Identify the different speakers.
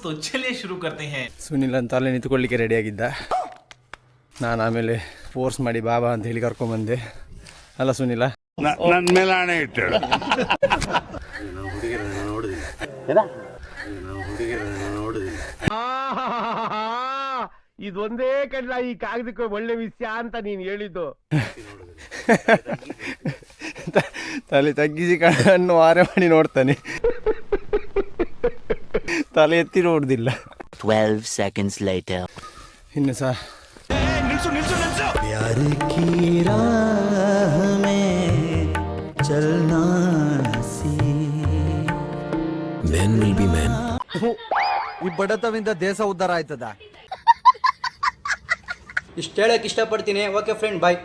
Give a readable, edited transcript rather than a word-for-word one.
Speaker 1: तो चलिए शुरू करते हैं.
Speaker 2: ಸುನಿಲ್ ಅಂತ ಅಲ್ಲೇ ನಿಂತ್ಕೊಳ್ಳಿಕ್ಕೆ ರೆಡಿಯಾಗಿದ್ದ. ನಾನು ಆಮೇಲೆ ಫೋರ್ಸ್ ಮಾಡಿ ಬಾಬಾ ಅಂತ ಹೇಳಿ ಕರ್ಕೊಂಬಂದೆ. ಅಲ್ಲ ಸುನಿಲ,
Speaker 3: ನನ್ನ ಮೇಲೆ ಹಣೆ ಇಟ್ಟಳು.
Speaker 4: ಇದೊಂದೇ ಕಡ್ಲ ಈ ಕಾಗದಕ್ಕೆ ಒಳ್ಳೆ ವಿಷಯ ಅಂತ ನೀನು ಹೇಳಿದ್ದು.
Speaker 2: ತಲೆ ತಗ್ಗಿಸಿ ಕಣ್ಣು ಆರೆ ಮಾಡಿ ನೋಡ್ತಾನೆ, ತಲೆ ಎತ್ತಿ ನೋಡುದಿಲ್ಲ.
Speaker 5: 12 seconds later.
Speaker 2: ಇನ್ನು ಸಹ
Speaker 6: ಈ ಬಡತವಿಂದ ದೇಶ ಉದ್ಧಾರ ಆಯ್ತದ.
Speaker 7: ಇಷ್ಟು ಹೇಳಕ್ ಇಷ್ಟಪಡ್ತೀನಿ. ಓಕೆ ಫ್ರೆಂಡ್, ಬಾಯ್.